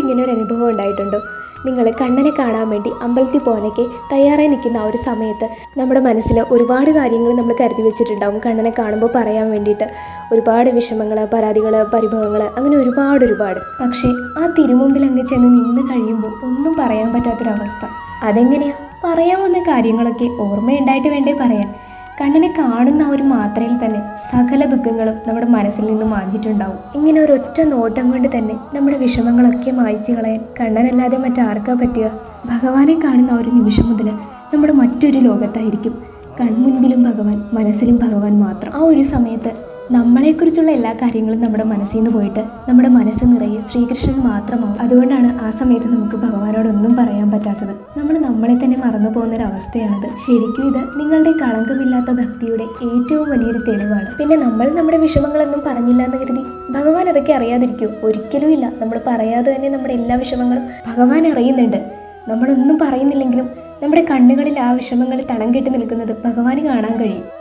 ഇങ്ങനെ ഒരു അനുഭവം ഉണ്ടായിട്ടുണ്ടോ? നിങ്ങൾ കണ്ണനെ കാണാൻ വേണ്ടി അമ്പലത്തിൽ പോകാനൊക്കെ തയ്യാറായി നിൽക്കുന്ന ആ ഒരു സമയത്ത് നമ്മുടെ മനസ്സിൽ ഒരുപാട് കാര്യങ്ങൾ നമ്മൾ കരുതി വെച്ചിട്ടുണ്ടാവും. കണ്ണനെ കാണുമ്പോൾ പറയാൻ വേണ്ടിയിട്ട് ഒരുപാട് വിഷമങ്ങൾ, പരാതികൾ, പരിഭവങ്ങൾ, അങ്ങനെ ഒരുപാട്. പക്ഷേ ആ തിരുമുമ്പിൽ അങ്ങ് ചെന്ന് നിന്ന് കഴിയുമ്പോൾ ഒന്നും പറയാൻ പറ്റാത്തൊരവസ്ഥ. അതെങ്ങനെയാ? പറയാവുന്ന കാര്യങ്ങളൊക്കെ ഓർമ്മയുണ്ടായിട്ട് വേണ്ടേ പറയാൻ. കണ്ണനെ കാണുന്ന ആ ഒരു മാത്രയിൽ തന്നെ സകല ദുഃഖങ്ങളും നമ്മുടെ മനസ്സിൽ നിന്ന് മാഞ്ഞിട്ടുണ്ടാവും. ഇങ്ങനെ ഒരൊറ്റ നോട്ടം കൊണ്ട് തന്നെ നമ്മുടെ വിഷമങ്ങളൊക്കെ മായ്ച്ചു കളയാൻ കണ്ണനല്ലാതെ മറ്റാർക്കാ പറ്റുക? ഭഗവാനെ കാണുന്ന ആ ഒരു നിമിഷം മുതൽ നമ്മൾ മറ്റൊരു ലോകത്തായിരിക്കും. കൺമുൻപിലും ഭഗവാൻ, മനസ്സിലും ഭഗവാൻ മാത്രം. ആ ഒരു സമയത്ത് നമ്മളെക്കുറിച്ചുള്ള എല്ലാ കാര്യങ്ങളും നമ്മുടെ മനസ്സിൽ നിന്ന് പോയിട്ട് നമ്മുടെ മനസ്സ് നിറയെ ശ്രീകൃഷ്ണൻ മാത്രമാവും. അതുകൊണ്ടാണ് ആ സമയത്ത് നമുക്ക് ഭഗവാനോടൊന്നും പറയാൻ പറ്റാത്തത്. നമ്മൾ നമ്മളെ തന്നെ മറന്നു പോകുന്നൊരവസ്ഥയാണത്. ശരിക്കും ഇത് നിങ്ങളുടെ കളങ്കമില്ലാത്ത ഭക്തിയുടെ ഏറ്റവും വലിയൊരു തെളിവാണ്. പിന്നെ നമ്മൾ നമ്മുടെ വിഷമങ്ങളൊന്നും പറഞ്ഞില്ല എന്ന് കരുതി ഭഗവാൻ അതൊക്കെ അറിയാതിരിക്കുമോ? ഒരിക്കലും ഇല്ല. നമ്മൾ പറയാതെ തന്നെ നമ്മുടെ എല്ലാ വിഷമങ്ങളും ഭഗവാൻ അറിയുന്നുണ്ട്. നമ്മളൊന്നും പറയുന്നില്ലെങ്കിലും നമ്മുടെ കണ്ണുകളിൽ ആ വിഷമങ്ങൾ തളം കെട്ടി നിൽക്കുന്നത് ഭഗവാന് കാണാൻ കഴിയും.